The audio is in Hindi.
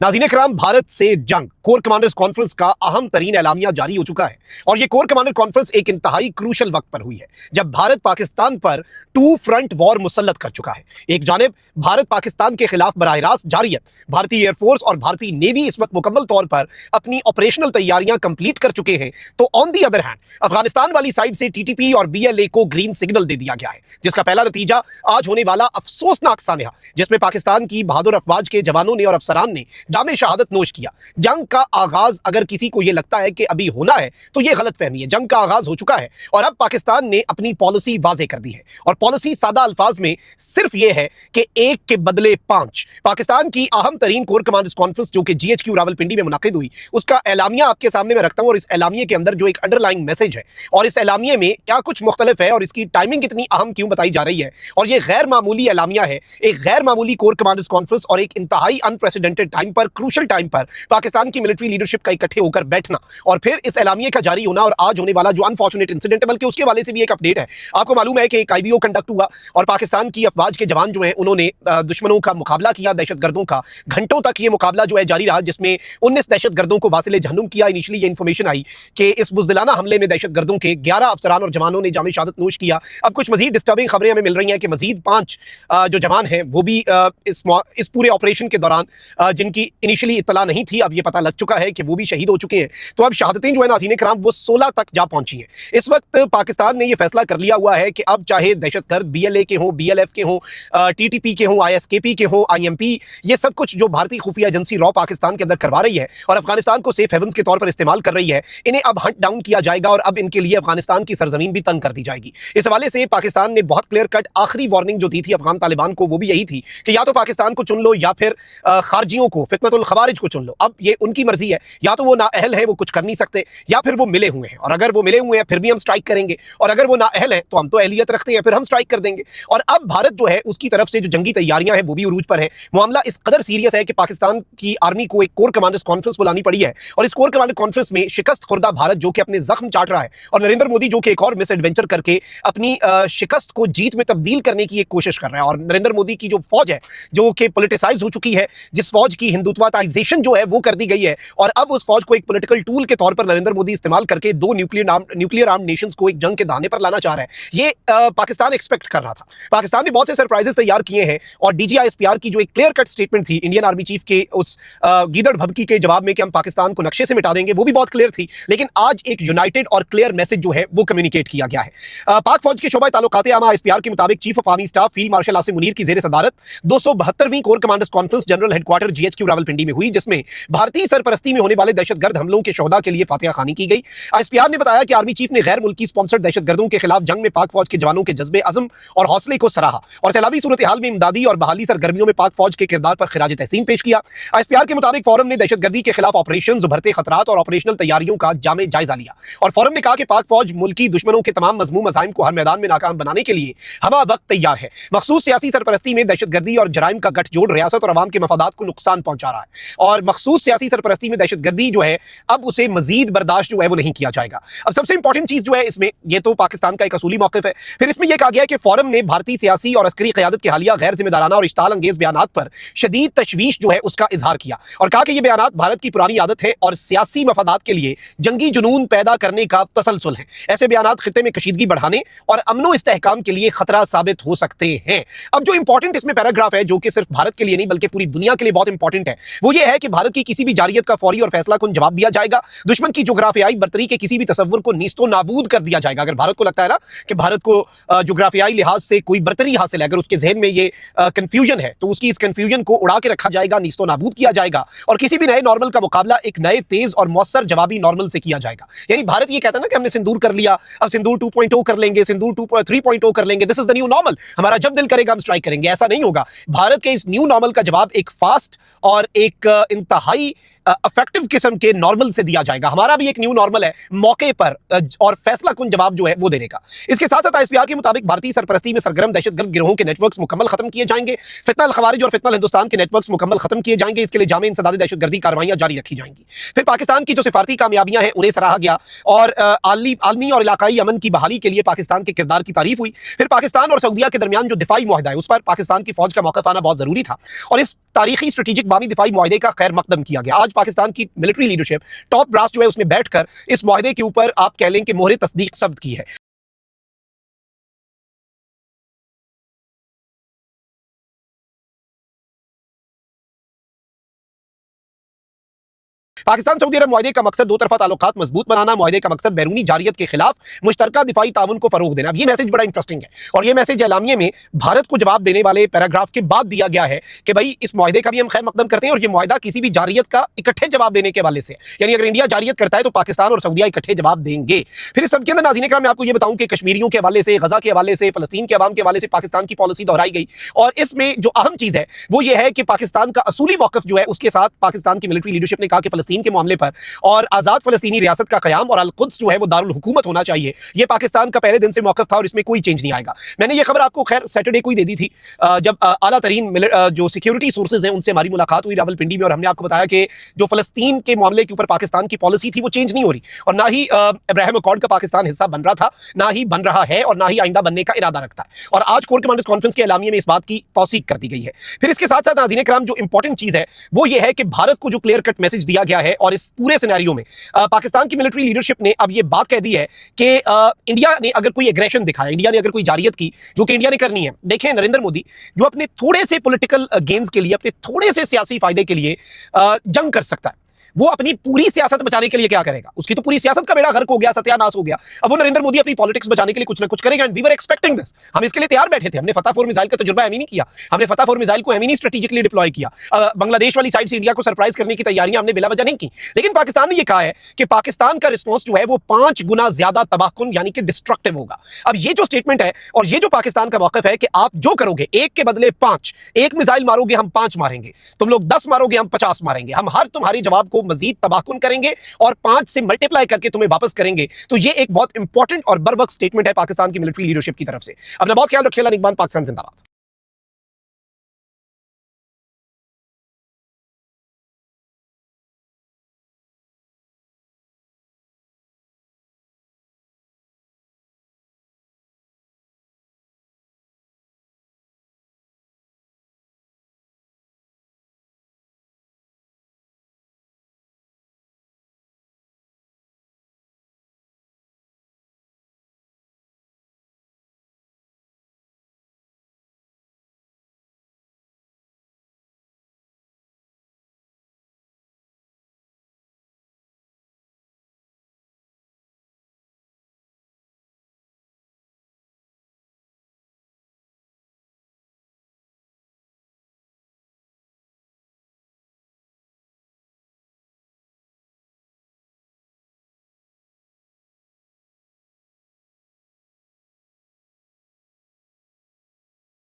नाज़रीन इकराम, भारत से जंग कोर कमांडर्स कॉन्फ्रेंस का अहम तरीन एलामिया जारी हो चुका है और ये कोर कमांडर कॉन्फ्रेंस एक इंतहाई क्रूशल वक्त पर हुई है जब भारत पाकिस्तान पर टू फ्रंट वॉर मुसल्लत कर चुका है। एक जानिब भारत पाकिस्तान के खिलाफ बराह रास्त जारियत, भारतीय एयरफोर्स और भारतीय नेवी इस वक्त मुकम्मल तौर पर अपनी ऑपरेशनल तैयारियां कंप्लीट कर चुके हैं, तो on the other hand Afghanistan वाली साइड से टीटीपी और बीएलए को ग्रीन सिग्नल दे दिया गया है, जिसका पहला नतीजा आज होने वाला अफसोसनाक सानहा, जिसमें पाकिस्तान की बहादुर अफवाज के जवानों ने और अफसरान ने जामे शहादत नोश किया। जंग का आगाज अगर किसी को यह लगता है कि अभी होना है तो यह गलत फहमी है। जंग का आगाज हो चुका है और अब पाकिस्तान ने अपनी पॉलिसी वाजे कर दी है और पॉलिसी सादा अल्फाज में सिर्फ यह है कि एक के बदले पांच। पाकिस्तान की अहम तरीन कोर कमांडर्स कॉन्फ्रेंस जो कि जीएचक्यू रावलपिंडी में मुनाकिद हुई, उसका एलामिया आपके सामने मैं रखता हूं और इस एलामिया के अंदर जो एक अंडरलाइंग मैसेज है और इस एलामिया में क्या कुछ मुख्तलिफ है और इसकी टाइमिंग इतनी अहम क्यों बताई जा रही है, और यह गैर मामूली एलामिया है, एक गैर मामूली कोर कमांडर्स कॉन्फ्रेंस और एक इंतहाई अनप्रेसिडेंटेड टाइम पर, क्रूशल टाइम पर पाकिस्तान की मिलिट्री लीडरशिप का इकट्ठे होकर बैठना और फिर इस एलामिया का जारी होना और आज होने वाला जो अनफॉर्चुनेट इंसिडेंट है, बल्कि उसके वाले से भी एक अपडेट है। आपको मालूम है कि एक आईबीओ कंडक्ट हुआ और पाकिस्तान की अफवाज के जवान जो हैं उन्होंने दुश्मनों का मुकाबला किया, दहशतगर्दों का। घंटों तक ये मुकाबला जो है जारी रहा, जिसमें 19 दहशतगर्दों को वासिले जहन्नुम किया। इनिशियली ये इंफॉर्मेशन आई कि इस बुज़दिलाना हमले में दहशतगर्दों के 11 अफसरान और जवानों ने जामे शहादत नोश किया। अब कुछ मजीद डिस्टर्बिंग खबरें हमें मिल रही हैं कि मजीद 5 जो जवान हैं वो भी इस पूरे ऑपरेशन के दौरान जिनकी इनिशियली इत्तला नहीं थी, अब ये पता लग चुका है कि वो भी शहीद हो चुके हैं। तो अब शहादतें जो है नाज़रीन किराम वो 16 तक जा पहुंची हैं। इस वक्त पाकिस्तान ने ये फैसला कर लिया हुआ है कि अब चाहे दहशतगर्द बीएलए के हों, बीएलएफ के हों, टीटीपी के हों, आईएसकेपी के हों, आईएमपी, ये सब कुछ जो भारतीय खुफिया एजेंसी रॉ पाकिस्तान के अंदर करवा रही है और अफगानिस्तान को सेफ हेवंस के तौर पर इस्तेमाल कर रही है, इन्हें अब हंट डाउन किया जाएगा और अब इनके लिए अफगानिस्तान की सरजमीन भी तंग कर दी जाएगी। इस हवाले से पाकिस्तान ने बहुत क्लियर कट आखिरी वार्निंग जो दी थी अफगान तालिबान को, वो भी यही थी कि या तो पाकिस्तान को चुन लो या फिर खारजियों को, फितनतुल खवारिज को चुन लो। अब ये उनकी मर्जी है, या तो वो नाअहल है, वो कुछ कर नहीं सकते, या फिर वो मिले हुए हैं, और अगर वो मिले हुए हैं फिर भी हम स्ट्राइक करेंगे, और अगर वो नाअहल है तो हम तो अहलियत रखते हैं, फिर हम स्ट्राइक कर देंगे। और अब भारत जो है उसकी तरफ से जो जंगी तैयारियां हैं वो भी उरूज पर है। मामला इस कदर सीरियस है कि पाकिस्तान की आर्मी को एक कोर कमांडर्स कॉन्फ्रेंस बुलानी पड़ी है और इस कोर कमांडर कॉन्फ्रेंस में शिकस्त खुर्दा भारत जो कि अपने जख्म चाट रहा है और नरेंद्र मोदी जो कि एक और मिस एडवेंचर करके अपनी शिकस्त को जीत में तब्दील करने की एक कोशिश कर रहा है। और नरेंद्र मोदी की जो फौज है जो कि पॉलिटिसाइज हो चुकी है, जिस फौज की हिंदुत्वाइजेशन जो है वो कर दी गई है, और अब उस फौज को एक पॉलिटिकल टूल के तौर पर नरेंद्र मोदी इस्तेमाल करके दो न्यूक्लियर आर्म नेशंस को एक जंग के दाने पर लाना चाह रहा है। ये पाकिस्तान एक्सपेक्ट कर रहा था। पाकिस्तान ने बहुत से सरप्राइजेस तैयार किए हैं और डीजीआईएसपीआर की जो एक क्लियर कट स्टेटमेंट थी इंडियन आर्मी चीफ के उस गीदड़ भभकी के जवाब में कि हम पाकिस्तान को नक्शे से मिटा देंगे, वो भी बहुत क्लियर थी। लेकिन आज एक यूनाइटेड और क्लियर मैसेज जो है वो कम्युनिकेट किया गया है। पाक फौज के शोबा ताल्लुकात आमा आईएसपीआर के मुताबिक chief of army staff field marshal Asim Munir की जेर सदारत 272वीं corps commanders conference general headquarter GHQ Rawalpindi में हुई, जिसमें भारतीय सरपरस्ती में होने वाले दहशतगर्द हमलों के शोहदा के लिए फातिहा खानी की गई। आईएसपीआर ने बताया कि आर्मी चीफ ने गैर मुल्की स्पॉन्सर्ड दहशतगर्दों के खिलाफ जंग में पाक फौज के जवानों के जज्बे अज़म और हौसले को सराहा और सैलाबी सूरत हाल में इमदादी और बहाली सरगर्मियों में पाक फौज के किरदार पर खिराज तहसीन पेश किया। आईएसपीआर के मुताबिक फोरम ने दहशतगर्दी के खिलाफ ऑपरेशन, उभरते खतरात और ऑपरेशनल तैयारियों का जामे जायजा लिया और फोरम ने कहा कि पाक फौज मुल्की दुश्मनों के तमाम मजमूम मज़ाइम को हर मैदान में नाकाम बनाने के लिए हमा वक्त तैयार है। मखसूस सियासी सरपरस्ती में दहशतगर्दी और जराइम का गठजोड़ रियासत और अवाम के मफादात को नुकसान पहुंचा रहा है और मखसूस सियासी सरपरस्ती में दहशतगर्दी जो है अब उसे मजीद बर्दाश्त जो है वो नहीं किया जाएगा। अब सबसे इंपॉर्टेंट चीज जो है इसमें, ये तो पाकिस्तान का एक असूली मौक़िफ़ है, फिर इसमें यह कहा गया है कि फोरम ने भारतीय सियासी और अस्करी क़यादत के हालिया गैर जिम्मेदाराना और इश्ताल अंगेज बयानात पर शदीद तशवीश जो है उसका इजहार किया और कहा कि यह बयानात भारत की पुरानी आदत है और सियासी मफादात के लिए जंगी जुनून पैदा करने का तसलसल है। ऐसे बयानात खित्ते में कशीदगी बढ़ाने और अमनो इस्तेहकाम के लिए खतरा साबित हो सकते हैं। अब जो इंपॉर्टेंट इसमें पैराग्राफ है जो कि सिर्फ भारत के लिए नहीं बल्कि पूरी दुनिया के लिए बहुत इंपॉर्टेंट है, वो ये है कि भारत की किसी भी जारियत का फौरी और फैसला कुन जवाब दिया जाएगा। दुश्मन की जोग्राफियाई बर्तरी के किसी भी तसव्वुर को नीस्तो नाबूद कर दिया जाएगा। अगर भारत को लगता है ना कि भारत को जोग्राफियाई लिहाज से कोई बर्तरी हासिल है, अगर उसके जहन में ये कंफ्यूजन है, तो उसकी इस कंफ्यूजन को उड़ा के रखा जाएगा, नीस्तो नाबूद किया जाएगा और किसी भी नए नॉर्मल का मुकाबला एक नए तेज और मौसर जवाबी नॉर्मल से किया जाएगा। यानी भारत ये कहता है ना कि हमने सिंदूर कर लिया, अब सिंदूर 2.0 कर लेंगे, सिंदूर 3.0 कर लेंगे, this is the new normal, हमारा जब दिल करेगा हम स्ट्राइक करेंगे। ऐसा नहीं होगा। भारत के इस न्यू नॉर्मल का जवाब एक फास्ट और एक इंतहाई इफेक्टिव किस्म के नॉर्मल से दिया जाएगा। हमारा भी एक न्यू नॉर्मल है मौके पर और फैसला कुन जवाब जो है वो देने का। इसके साथ साथ आईएसपीआर के मुताबिक भारतीय सरपरस्ती में सरगर्म दहशतगर्द गिरोहों के नेटवर्क्स मुकम्मल खत्म किए जाएंगे। फितना अल खवारिज और फितना अल हिंदुस्तान के नेटवर्क्स मुकम्मल खत्म किए जाएंगे। इसके लिए जामे इंसदादी दहशतगर्दी कार्रवाइयां जारी रखी जाएंगी। फिर पाकिस्तान की जो सिफारती कामयाबियां हैं उन्हें सराहा गया और आलमी और इलाकाई अमन की बहाली के लिए पाकिस्तान के किरदार की तारीफ हुई। फिर पाकिस्तान और सऊदीया के दरमियान जो दिफाई मुआहदा है उस पर पाकिस्तान की फौज का मौक़िफ़ आना बहुत जरूरी था और इस तारीखी स्ट्रेटेजिक बामी दिफाई मुआहदे का खैर मकदम किया गया। आज पाकिस्तान की मिलिट्री लीडरशिप टॉप ब्रास जो है उसने बैठकर इस मुआहदे के ऊपर आप कह लें कि मोहरे तस्दीक सब्त की है। पाकिस्तान सऊदी अरब मुआहदे का मकसद दो तरफा ताल्लुकात मजबूत बनाना, मुआहदे का मकसद बैरूनी जारियत के खिलाफ मुश्तरका दिफाई ताउन को फरोग देना। अब ये मैसेज बड़ा इंटरेस्टिंग है और ये मैसेज एलामिये में भारत को जवाब देने वाले पैराग्राफ के बाद दिया गया है कि भाई इस मुआहदे का भी हम खैर मकदम करते हैं और ये मुआहदा किसी भी जारियत का इकट्ठे जवाब देने के हवाले से, यानी अगर इंडिया जारियत करता है तो पाकिस्तान और सऊदीया इकट्ठे जवाब देंगे। फिर इस सबके अंदर नाज़रीन इकराम मैं आपको ये बताऊं कि कश्मीरियों के हवाले से, गजा के हवाले से, फलस्तीन के अवाम के हवाले से पाकिस्तान की पॉलिसी दोहराई गई और इसमें जो अहम चीज है वो ये है कि पाकिस्तान का असूली मौक़िफ़ जो है उसके साथ पाकिस्तान की मिलिट्री लीडरशिप ने कहा कि फलस्तीन के मामले पर और आजाद फलस्तीनी रियासत का कयाम और अल-कुद्स जो है वो दारुल हुकूमत होना चाहिए, ये पाकिस्तान का पहले दिन से मौक़िफ़ था और इसमें कोई चेंज नहीं आएगा। मैंने ये खबर आपको खैर सैटरडे को ही दे दी थी जब आला तरीन जो सिक्योरिटी सोर्सेज हैं उनसे हमारी मुलाकात हुई रावलपिंडी में और हमने आपको बताया कि जो फलस्तीन के मामले के ऊपर पाकिस्तान की पॉलिसी थी वो चेंज नहीं हो रही और ना ही अब्राहम अकॉर्ड का पाकिस्तान हिस्सा बन रहा था, ना ही बन रहा है और ना ही आइंदा बनने का इरादा रखता है। और आज कोर कमांडर्स कॉन्फ्रेंस के एलामिये में इस बात की तौसीक कर दी गई है। फिर इसके साथ साथ नाज़रीन इकराम जो इंपॉर्टेंट चीज है वो ये है कि भारत को जो क्लियर कट मैसेज दिया गया है और इस पूरे सिनेरियो में पाकिस्तान की मिलिट्री लीडरशिप ने अब ये बात कह दी है कि इंडिया ने अगर कोई एग्रेशन दिखाया, इंडिया ने अगर कोई जारियत की जो कि इंडिया ने करनी है, देखें नरेंद्र मोदी जो अपने थोड़े से पॉलिटिकल गेन्स के लिए, अपने थोड़े से सियासी फायदे के लिए जंग कर सकता है, वो अपनी पूरी सियासत बचाने के लिए क्या करेगा? उसकी तो पूरी सियासत का बेड़ा गर्क हो गया, सत्यानाश हो गया। अब वो नरेंद्र मोदी अपनी पॉलिटिक्स बचाने के लिए कुछ ना कुछ करेगा and we were expecting this. हम इसके लिए तैयार बैठे थे। हमने फतह 4 मिसाइल का तजुर्बा एम ही नहीं किया, हमने फतह 4 मिसाइल को एम ही नहीं स्ट्रेटेजिकली डिप्लॉय किया। बांग्लादेश वाली साइड से इंडिया को सरप्राइज करने की तैयारियां हमने बिला वजह नहीं की। लेकिन पाकिस्तान ने यह कहा है कि पाकिस्तान का रिस्पॉन्स जो है वो 5 गुना ज्यादा तबाहकुन यानी कि डिस्ट्रक्टिव होगा। अब ये जो स्टेटमेंट है और ये जो पाकिस्तान का मौक़िफ़ है कि आप जो करोगे एक के बदले 5, एक मिसाइल मारोगे हम 5 मारेंगे, तुम लोग 10 मारोगे हम 50 मारेंगे, हम हर तुम्हारे जवाब को मजीद तबाहकुन करेंगे और 5 से मल्टीप्लाई करके तुम्हें वापस करेंगे। तो ये एक बहुत इंपॉर्टेंट और बर्वक्त स्टेटमेंट है पाकिस्तान की मिलिट्री लीडरशिप की तरफ से। अपना बहुत ख्याल रखिएगा। निगमान, पाकिस्तान जिंदाबाद।